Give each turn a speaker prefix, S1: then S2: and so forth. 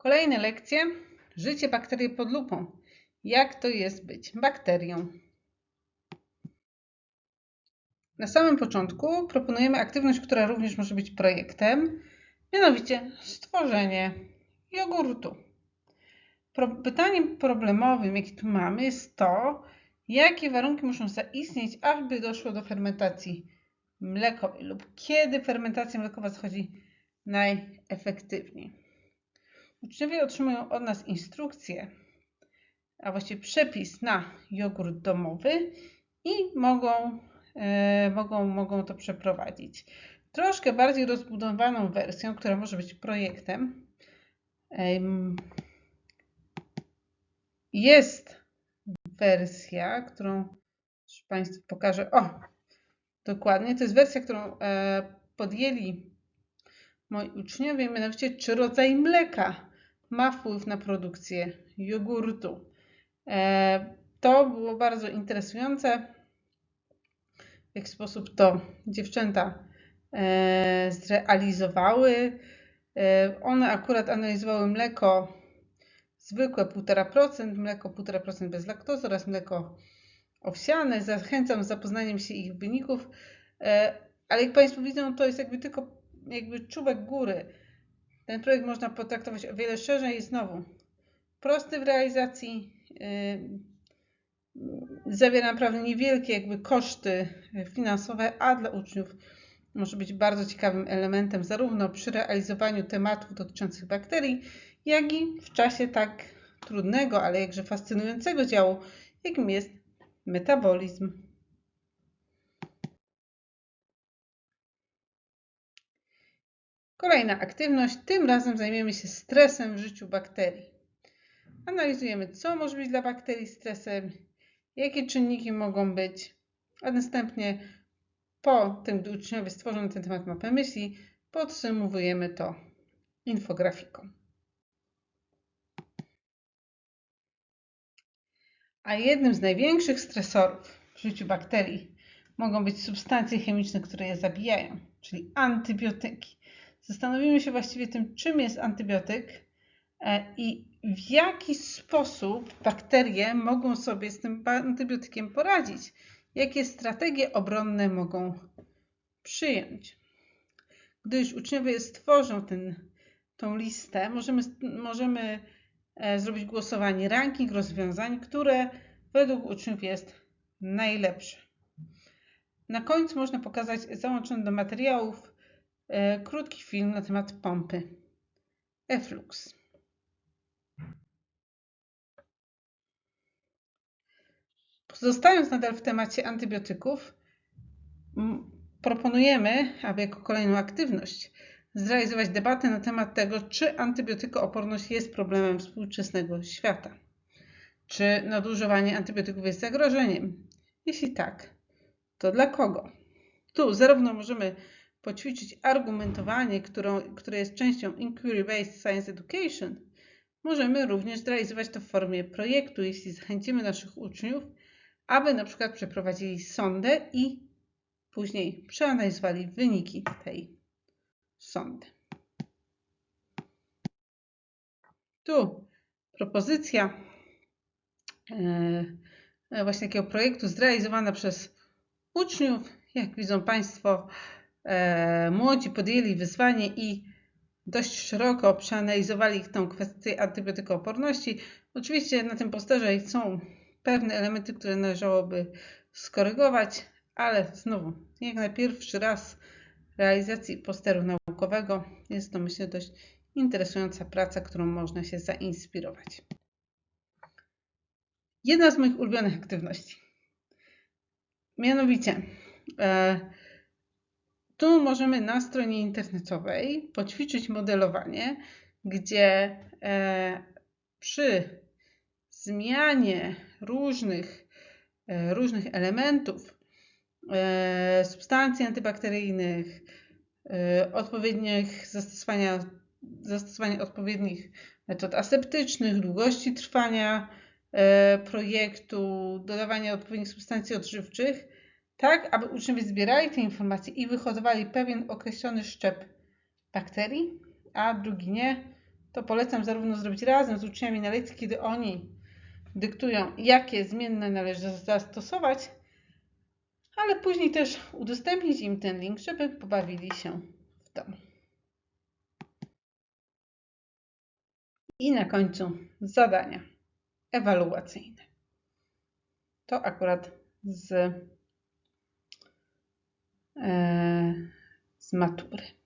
S1: Kolejne lekcje. Życie bakterii pod lupą. Jak to jest być bakterią? Na samym początku proponujemy aktywność, która również może być projektem, mianowicie stworzenie jogurtu. Pytaniem problemowym, jakie tu mamy, jest to, jakie warunki muszą zaistnieć, aby doszło do fermentacji mlekowej lub kiedy fermentacja mlekowa zachodzi najefektywniej. Uczniowie otrzymują od nas instrukcję, a właściwie przepis na jogurt domowy i mogą to przeprowadzić. Troszkę bardziej rozbudowaną wersją, która może być projektem, jest wersja, którą Państwu pokażę. O, dokładnie, to jest wersja, którą podjęli moi uczniowie, mianowicie czy rodzaj mleka ma wpływ na produkcję jogurtu. To było bardzo interesujące, w jaki sposób to dziewczęta zrealizowały. One akurat analizowały mleko zwykłe 1,5%, mleko 1,5% bez laktozy oraz mleko owsiane. Zachęcam z zapoznaniem się ich wyników, ale jak Państwo widzą, to jest tylko czubek góry. Ten projekt można potraktować o wiele szerzej i znowu prosty w realizacji, zawiera naprawdę niewielkie koszty finansowe, a dla uczniów może być bardzo ciekawym elementem zarówno przy realizowaniu tematów dotyczących bakterii, jak i w czasie tak trudnego, ale jakże fascynującego działu, jakim jest metabolizm. Kolejna aktywność. Tym razem zajmiemy się stresem w życiu bakterii. Analizujemy, co może być dla bakterii stresem, jakie czynniki mogą być, a następnie po tym, gdy uczniowie stworzą na ten temat mapę myśli, podsumowujemy to infografiką. A jednym z największych stresorów w życiu bakterii mogą być substancje chemiczne, które je zabijają, czyli antybiotyki. Zastanowimy się właściwie tym, czym jest antybiotyk i w jaki sposób bakterie mogą sobie z tym antybiotykiem poradzić. Jakie strategie obronne mogą przyjąć. Gdy już uczniowie stworzą tą listę, możemy zrobić głosowanie, ranking rozwiązań, które według uczniów jest najlepsze. Na końcu można pokazać załączony do materiałów krótki film na temat pompy Efflux. Pozostając nadal w temacie antybiotyków, proponujemy, aby jako kolejną aktywność zrealizować debatę na temat tego, czy antybiotykooporność jest problemem współczesnego świata. Czy nadużywanie antybiotyków jest zagrożeniem? Jeśli tak, to dla kogo? Tu zarówno możemy poćwiczyć argumentowanie, które jest częścią Inquiry-Based Science Education, możemy również zrealizować to w formie projektu, jeśli zachęcimy naszych uczniów, aby na przykład przeprowadzili sondę i później przeanalizowali wyniki tej sondy. Tu propozycja właśnie takiego projektu zrealizowana przez uczniów. Jak widzą Państwo, młodzi podjęli wyzwanie i dość szeroko przeanalizowali tę kwestię antybiotykooporności. Oczywiście na tym posterze są pewne elementy, które należałoby skorygować, ale znowu, jak na pierwszy raz realizacji posteru naukowego jest to, myślę, dość interesująca praca, którą można się zainspirować. Jedna z moich ulubionych aktywności. Mianowicie, tu możemy na stronie internetowej poćwiczyć modelowanie, gdzie przy zmianie różnych elementów, substancji antybakteryjnych, zastosowania odpowiednich metod aseptycznych, długości trwania projektu, dodawania odpowiednich substancji odżywczych, tak aby uczniowie zbierali te informacje i wyhodowali pewien określony szczep bakterii, a drugi nie, To polecam zarówno zrobić razem z uczniami na lekcji, kiedy oni dyktują, jakie zmienne należy zastosować, ale później też udostępnić im ten link, żeby pobawili się w domu. I na końcu zadania ewaluacyjne. To akurat z matury.